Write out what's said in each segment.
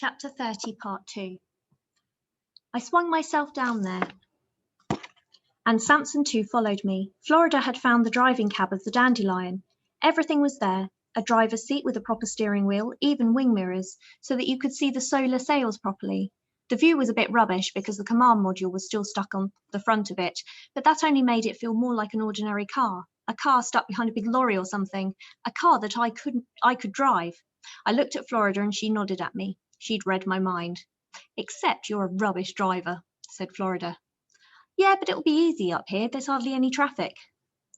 Chapter 30, Part 2. I swung myself down there, and Samson too followed me. Florida had found the driving cab of the Dandelion. Everything was there, a driver's seat with a proper steering wheel, even wing mirrors, so that you could see the solar sails properly. The view was a bit rubbish because the command module was still stuck on the front of it, but that only made it feel more like an ordinary car, a car stuck behind a big lorry or something, a car that I could drive. I looked at Florida and she nodded at me. She'd read my mind. "Except you're a rubbish driver," said Florida. "Yeah, but it'll be easy up here. There's hardly any traffic."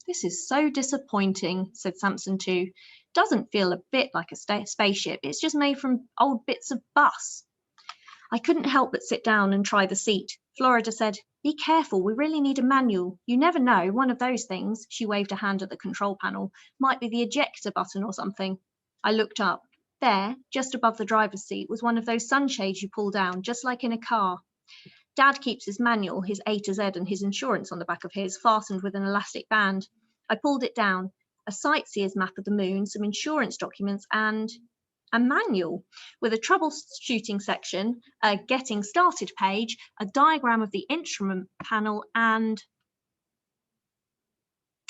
"This is so disappointing," said Samson too. "Doesn't feel a bit like a spaceship. It's just made from old bits of bus." I couldn't help but sit down and try the seat. Florida said, "Be careful, we really need a manual. You never know, one of those things," she waved a hand at the control panel, "might be the ejector button or something." I looked up. There, just above the driver's seat, was one of those sunshades you pull down, just like in a car. Dad keeps his manual, his A to Z, and his insurance on the back of his, fastened with an elastic band. I pulled it down. A sightseer's map of the moon, some insurance documents, and a manual with a troubleshooting section, a getting started page, a diagram of the instrument panel, and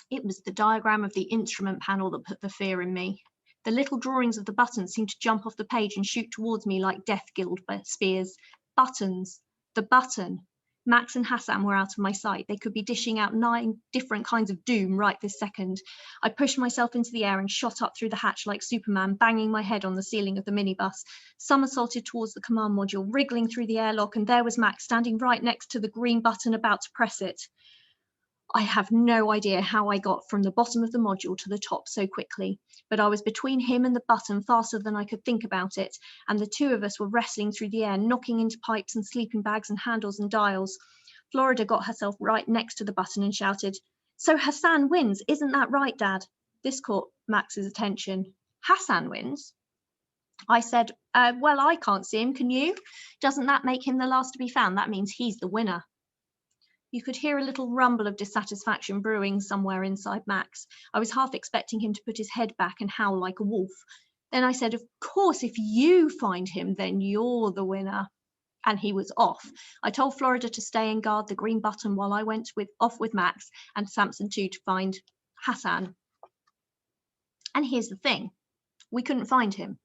it was the diagram of the instrument panel that put the fear in me. The little drawings of the buttons seemed to jump off the page and shoot towards me like death guild spears. Buttons. The button. Max and Hassan were out of my sight. They could be dishing out 9 different kinds of doom right this second. I pushed myself into the air and shot up through the hatch like Superman, banging my head on the ceiling of the minibus. Somersaulted towards the command module, wriggling through the airlock, and there was Max standing right next to the green button about to press it. I have no idea how I got from the bottom of the module to the top so quickly, but I was between him and the button faster than I could think about it, and the two of us were wrestling through the air, knocking into pipes and sleeping bags and handles and dials. Florida got herself right next to the button and shouted, "So Hassan wins, isn't that right, Dad?" This caught Max's attention. "Hassan wins?" I said, "Well, I can't see him, can you? Doesn't that make him the last to be found? That means he's the winner." You could hear a little rumble of dissatisfaction brewing somewhere inside Max. I was half expecting him to put his head back and howl like a wolf. Then I said, "Of course, if you find him, then you're the winner." And he was off. I told Florida to stay and guard the green button while I went off with Max and Samson too to find Hassan. And here's the thing. We couldn't find him.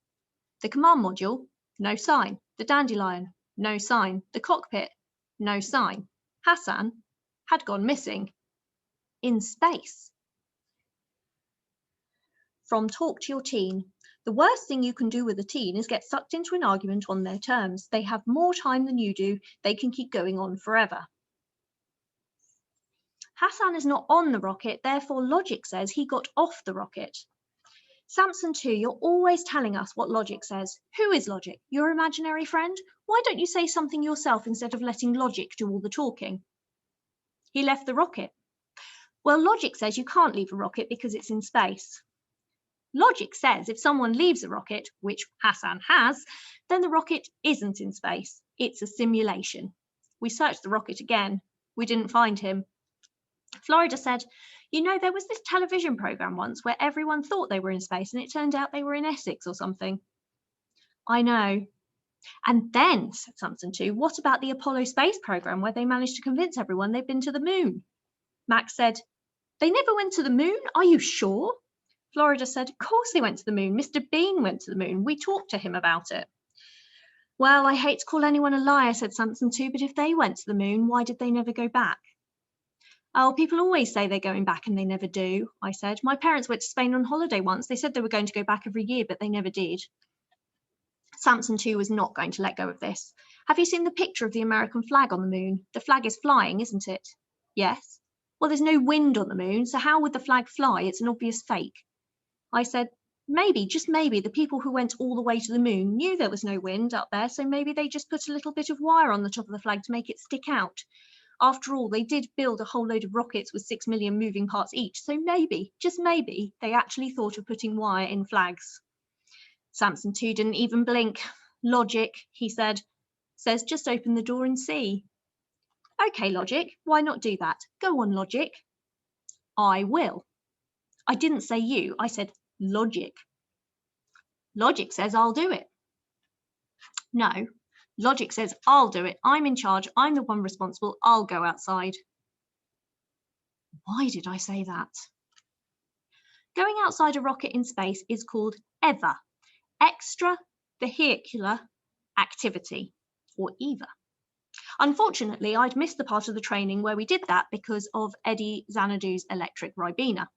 The command module, no sign. The Dandelion, no sign. The cockpit, no sign. Hassan had gone missing in space. From Talk to Your Teen. The worst thing you can do with a teen is get sucked into an argument on their terms. They have more time than you do. They can keep going on forever. Hassan is not on the rocket, therefore logic says he got off the rocket. Samson too, you're always telling us what logic says. Who is logic? Your imaginary friend? Why don't you say something yourself instead of letting logic do all the talking? He left the rocket. Well, logic says you can't leave a rocket because it's in space. Logic says if someone leaves a rocket, which Hassan has, then the rocket isn't in space. It's a simulation. We searched the rocket again. We didn't find him. Florida said, "You know, there was this television program once where everyone thought they were in space and it turned out they were in Essex or something." "I know." "And then," said Samson too, "what about the Apollo space program where they managed to convince everyone they'd been to the moon?" Max said, "They never went to the moon? Are you sure?" Florida said, "Of course they went to the moon. Mr. Bean went to the moon. We talked to him about it." "Well, I hate to call anyone a liar," said Samson too, "but if they went to the moon, why did they never go back?" "Oh, people always say they're going back and they never do," I said. "My parents went to Spain on holiday once. They said they were going to go back every year, but they never did." Samson too was not going to let go of this. "Have you seen the picture of the American flag on the moon? The flag is flying, isn't it?" "Yes." "Well, there's no wind on the moon, so how would the flag fly? It's an obvious fake." I said, "Maybe, just maybe, the people who went all the way to the moon knew there was no wind up there, so maybe they just put a little bit of wire on the top of the flag to make it stick out. After all, they did build a whole load of rockets with 6 million moving parts each, so maybe, just maybe, they actually thought of putting wire in flags." Samson too didn't even blink. "Logic," he said, "says just open the door and see." "Okay, Logic, why not do that? Go on, Logic." "I will." I didn't say you, I said logic. "Logic says I'll do it." No, logic says I'll do it. I'm in charge. I'm the one responsible. I'll go outside. Why did I say that? Going outside a rocket in space is called EVA, Extravehicular Activity, or EVA. Unfortunately, I'd missed the part of the training where we did that because of Eddie Xanadu's electric Ribena.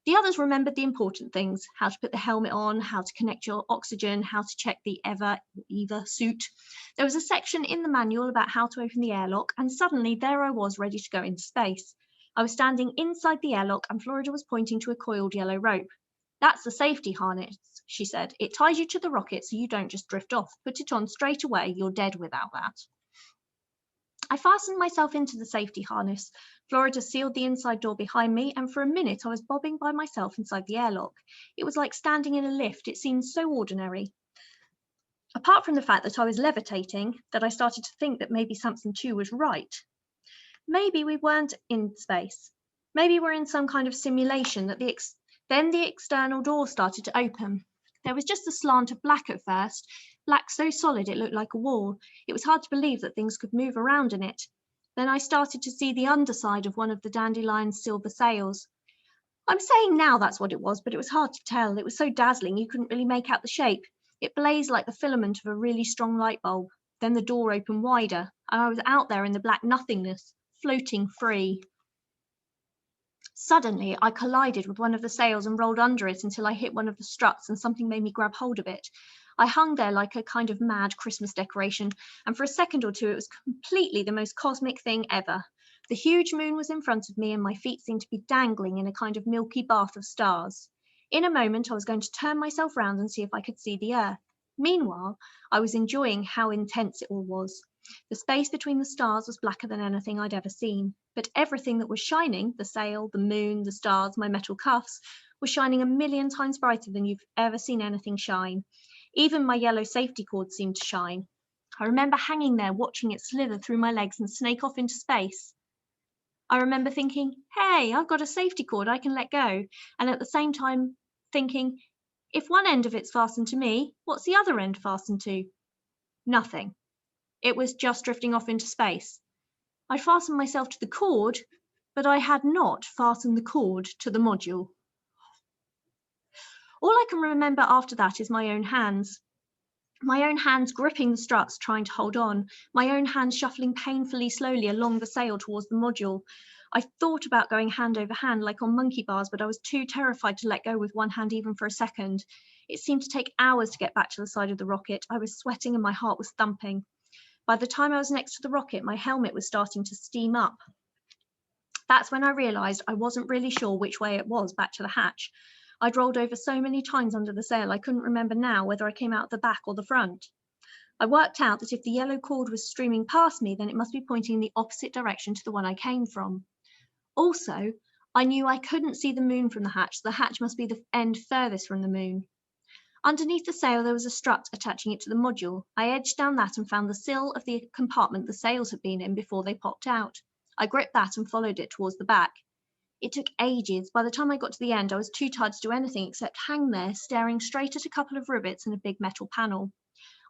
The others remembered the important things: how to put the helmet on, how to connect your oxygen, how to check the EVA suit. There was a section in the manual about how to open the airlock, and suddenly there I was ready to go into space. I was standing inside the airlock and Florida was pointing to a coiled yellow rope. "That's the safety harness," she said. "It ties you to the rocket so you don't just drift off. Put it on straight away. You're dead without that." I fastened myself into the safety harness. Florida sealed the inside door behind me, and for a minute I was bobbing by myself inside the airlock. It was like standing in a lift. It seemed so ordinary. Apart from the fact that I was levitating, that I started to think that maybe Samson 2 was right. Maybe we weren't in space. Maybe we're in some kind of simulation. Then the external door started to open. There was just a slant of black at first, black so solid it looked like a wall. It was hard to believe that things could move around in it. Then I started to see the underside of one of the Dandelion's silver sails. I'm saying now that's what it was, but it was hard to tell. It was so dazzling you couldn't really make out the shape. It blazed like the filament of a really strong light bulb. Then the door opened wider, and I was out there in the black nothingness, floating free. Suddenly, I collided with one of the sails and rolled under it until I hit one of the struts and something made me grab hold of it. I hung there like a kind of mad Christmas decoration, and for a second or two it was completely the most cosmic thing ever. The huge moon was in front of me and my feet seemed to be dangling in a kind of milky bath of stars. In a moment I was going to turn myself round and see if I could see the Earth. Meanwhile, I was enjoying how intense it all was. The space between the stars was blacker than anything I'd ever seen, but everything that was shining, the sail, the moon, the stars, my metal cuffs, was shining a million times brighter than you've ever seen anything shine. Even my yellow safety cord seemed to shine. I remember hanging there watching it slither through my legs and snake off into space. I remember thinking, hey, I've got a safety cord I can let go, and at the same time thinking, if one end of it's fastened to me, what's the other end fastened to? Nothing. It was just drifting off into space. I'd fastened myself to the cord, but I had not fastened the cord to the module. All I can remember after that is my own hands. My own hands gripping the struts, trying to hold on. My own hands shuffling painfully slowly along the sail towards the module. I thought about going hand over hand like on monkey bars, but I was too terrified to let go with one hand even for a second. It seemed to take hours to get back to the side of the rocket. I was sweating and my heart was thumping. By the time I was next to the rocket, my helmet was starting to steam up. That's when I realised I wasn't really sure which way it was back to the hatch. I'd rolled over so many times under the sail, I couldn't remember now whether I came out the back or the front. I worked out that if the yellow cord was streaming past me, then it must be pointing in the opposite direction to the one I came from. Also, I knew I couldn't see the moon from the hatch, so the hatch must be the end furthest from the moon. Underneath the sail, there was a strut attaching it to the module. I edged down that and found the sill of the compartment the sails had been in before they popped out. I gripped that and followed it towards the back. It took ages. By the time I got to the end, I was too tired to do anything except hang there, staring straight at a couple of rivets and a big metal panel.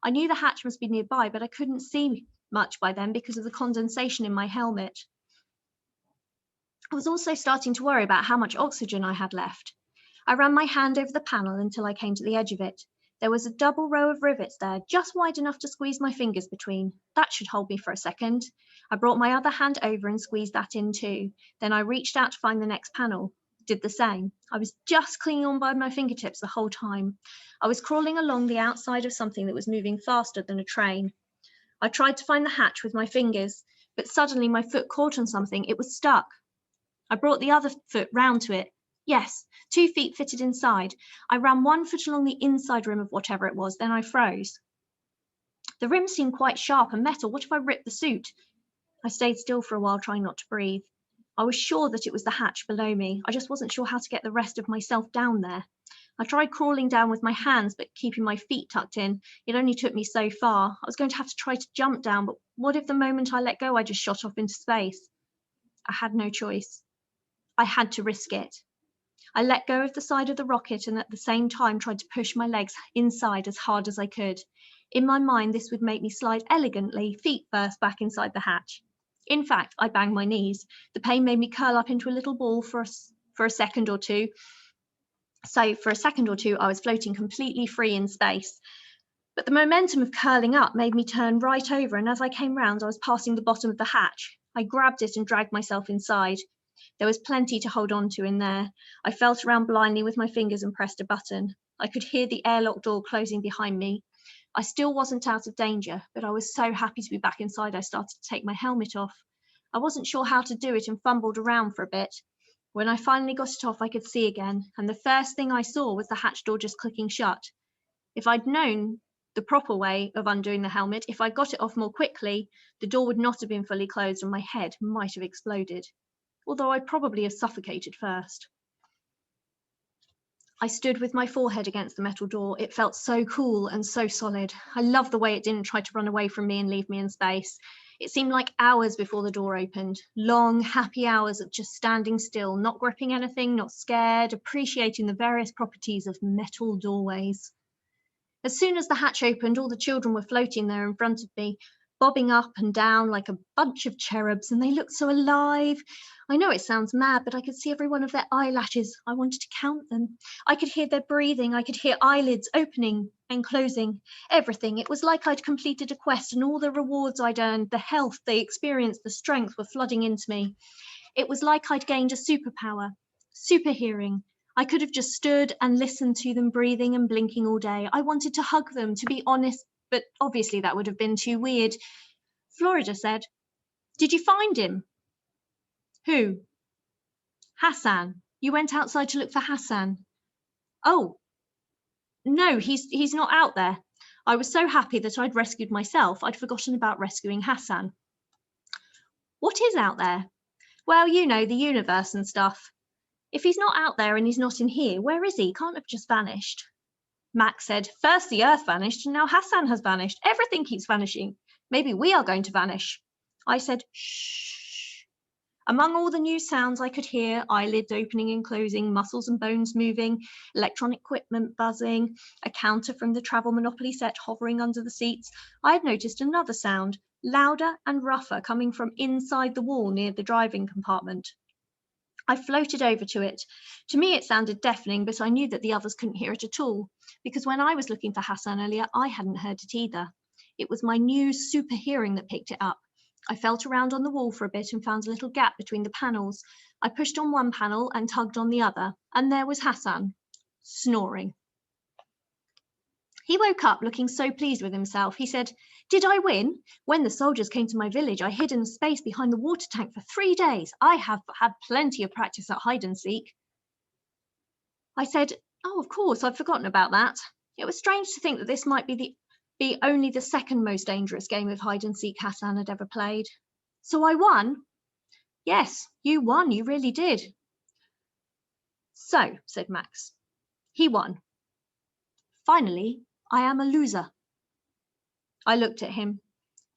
I knew the hatch must be nearby, but I couldn't see much by then because of the condensation in my helmet. I was also starting to worry about how much oxygen I had left. I ran my hand over the panel until I came to the edge of it. There was a double row of rivets there, just wide enough to squeeze my fingers between. That should hold me for a second. I brought my other hand over and squeezed that in too. Then I reached out to find the next panel. Did the same. I was just clinging on by my fingertips the whole time. I was crawling along the outside of something that was moving faster than a train. I tried to find the hatch with my fingers, but suddenly my foot caught on something. It was stuck. I brought the other foot round to it. Yes, 2 feet fitted inside. I ran 1 foot along the inside rim of whatever it was, then I froze. The rim seemed quite sharp and metal. What if I ripped the suit? I stayed still for a while, trying not to breathe. I was sure that it was the hatch below me. I just wasn't sure how to get the rest of myself down there. I tried crawling down with my hands, but keeping my feet tucked in. It only took me so far. I was going to have to try to jump down, but what if the moment I let go, I just shot off into space? I had no choice. I had to risk it. I let go of the side of the rocket and at the same time tried to push my legs inside as hard as I could. In my mind, this would make me slide elegantly, feet first, back inside the hatch. In fact, I banged my knees. The pain made me curl up into a little ball for a second or two. So for a second or two, I was floating completely free in space. But the momentum of curling up made me turn right over, and as I came round, I was passing the bottom of the hatch. I grabbed it and dragged myself inside. There was plenty to hold on to in there. I felt around blindly with my fingers and pressed a button. I could hear the airlock door closing behind me. I still wasn't out of danger, but I was so happy to be back inside I started to take my helmet off. I wasn't sure how to do it and fumbled around for a bit. When I finally got it off, I could see again, and the first thing I saw was the hatch door just clicking shut. If I'd known the proper way of undoing the helmet, if I got it off more quickly, the door would not have been fully closed and my head might have exploded, although I'd probably have suffocated first. I stood with my forehead against the metal door. It felt so cool and so solid. I loved the way it didn't try to run away from me and leave me in space. It seemed like hours before the door opened. Long, happy hours of just standing still, not gripping anything, not scared, appreciating the various properties of metal doorways. As soon as the hatch opened, all the children were floating there in front of me, bobbing up and down like a bunch of cherubs, and they looked so alive. I know it sounds mad, but I could see every one of their eyelashes. I wanted to count them. I could hear their breathing. I could hear eyelids opening and closing. Everything. It was like I'd completed a quest, and all the rewards I'd earned, the health, the experience, the strength were flooding into me. It was like I'd gained a superpower, super hearing. I could have just stood and listened to them breathing and blinking all day. I wanted to hug them, to be honest, but obviously that would have been too weird. Florida said, "Did you find him?" "Who?" "Hassan. You went outside to look for Hassan." "Oh, no, he's not out there." I was so happy that I'd rescued myself, I'd forgotten about rescuing Hassan. "What is out there?" "Well, you know, the universe and stuff." "If he's not out there and he's not in here, where is he? Can't have just vanished." Max said, "First the Earth vanished and now Hassan has vanished. Everything keeps vanishing. Maybe we are going to vanish." I said, "Shh." Among all the new sounds I could hear, eyelids opening and closing, muscles and bones moving, electronic equipment buzzing, a counter from the Travel Monopoly set hovering under the seats, I had noticed another sound, louder and rougher, coming from inside the wall near the driving compartment. I floated over to it. To me, it sounded deafening, but I knew that the others couldn't hear it at all, because when I was looking for Hassan earlier, I hadn't heard it either. It was my new super hearing that picked it up. I felt around on the wall for a bit and found a little gap between the panels. I pushed on one panel and tugged on the other, and there was Hassan, snoring. He woke up looking so pleased with himself. He said, "Did I win? When the soldiers came to my village, I hid in the space behind the water tank for 3 days. I have had plenty of practice at hide and seek." I said, "Oh, of course, I'd forgotten about that." It was strange to think that this might be only the second most dangerous game of hide and seek Hassan had ever played. "So I won?" "Yes, you won, you really did." "So," said Max, "he won. Finally, I am a loser." I looked at him.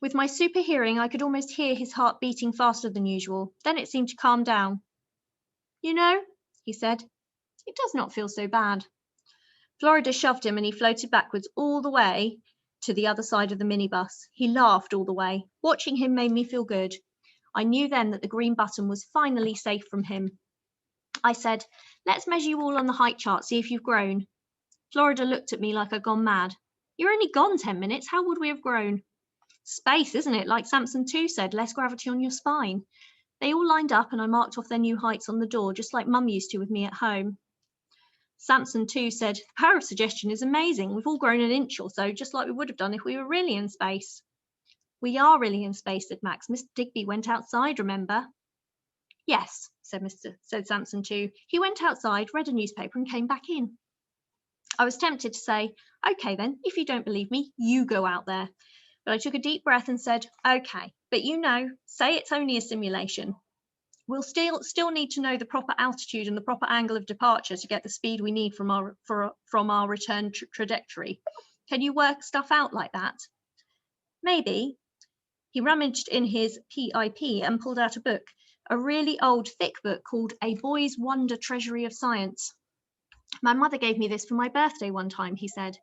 With my super hearing, I could almost hear his heart beating faster than usual. Then it seemed to calm down. "You know," he said, "it does not feel so bad." Florida shoved him and he floated backwards all the way to the other side of the minibus. He laughed all the way. Watching him made me feel good. I knew then that the green button was finally safe from him. I said, "Let's measure you all on the height chart, see if you've grown." Florida looked at me like I'd gone mad. "You're only gone 10 minutes. How would we have grown?" "Space, isn't it? Like Samson 2 said, less gravity on your spine." They all lined up and I marked off their new heights on the door, just like Mum used to with me at home. Samson 2 said, "The power of suggestion is amazing. We've all grown an inch or so, just like we would have done if we were really in space." "We are really in space," said Max. "Mr. Digby went outside, remember?" "Yes," said Samson 2. "He went outside, read a newspaper and came back in." I was tempted to say, "Okay then, if you don't believe me, you go out there." But I took a deep breath and said, "Okay, but you know, say it's only a simulation. We'll still need to know the proper altitude and the proper angle of departure to get the speed we need from our return trajectory. Can you work stuff out like that?" "Maybe." He rummaged in his PIP and pulled out a book. a really old, thick book called A Boy's Wonder Treasury of Science. My mother gave me this for my birthday one time, he said.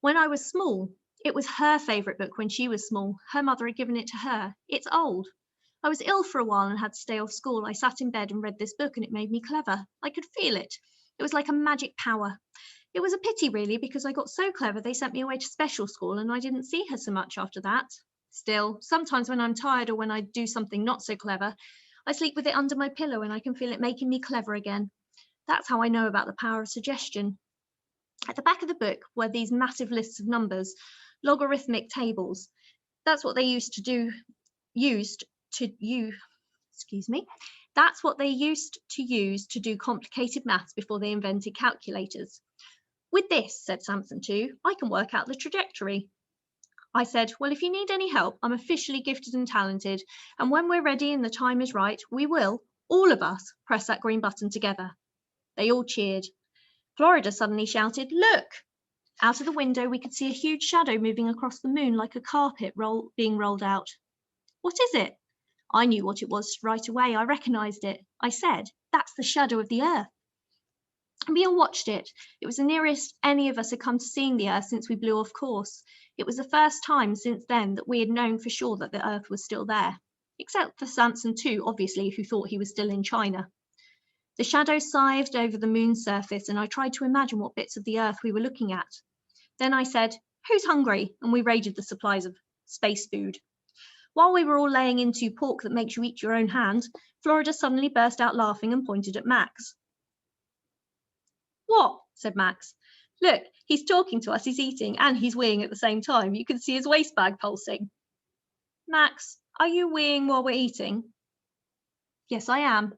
When I was small, it was her favourite book when she was small. Her mother had given it to her. It's old. I was ill for a while and had to stay off school. I sat in bed and read this book and it made me clever. I could feel it. It was like a magic power. It was a pity, really, because I got so clever they sent me away to special school and I didn't see her so much after that. Still, sometimes when I'm tired or when I do something not so clever, I sleep with it under my pillow and I can feel it making me clever again. That's how I know about the power of suggestion. At the back of the book were these massive lists of numbers, logarithmic tables. That's what they used to use to do complicated maths before they invented calculators. With this, said Samson 2, I can work out the trajectory. I said, well, if you need any help, I'm officially gifted and talented, and when we're ready and the time is right, we will, all of us, press that green button together. They all cheered. Florida suddenly shouted, look! Out of the window, we could see a huge shadow moving across the moon like a carpet being rolled out. What is it? I knew what it was right away. I recognised it. I said, that's the shadow of the Earth. We all watched it. It was the nearest any of us had come to seeing the Earth since we blew off course. It was the first time since then that we had known for sure that the Earth was still there. Except for Samson 2, obviously, who thought he was still in China. The shadow scythed over the moon's surface, and I tried to imagine what bits of the Earth we were looking at. Then I said, who's hungry? And we raided the supplies of space food. While we were all laying into pork that makes you eat your own hand, Florida suddenly burst out laughing and pointed at Max. What? Said Max. Look, he's talking to us, he's eating, and he's weeing at the same time. You can see his waste bag pulsing. Max, are you weeing while we're eating? Yes, I am.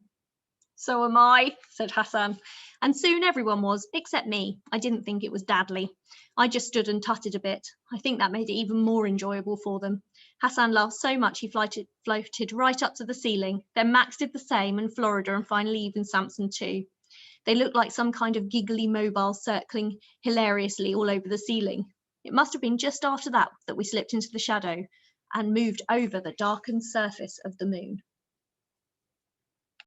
So am I, said Hassan. And soon everyone was, except me. I didn't think it was dadly. I just stood and tutted a bit. I think that made it even more enjoyable for them. Hassan laughed so much he floated right up to the ceiling. Then Max did the same, and Florida, and finally even Samson too. They looked like some kind of giggly mobile circling hilariously all over the ceiling. It must have been just after that we slipped into the shadow and moved over the darkened surface of the moon.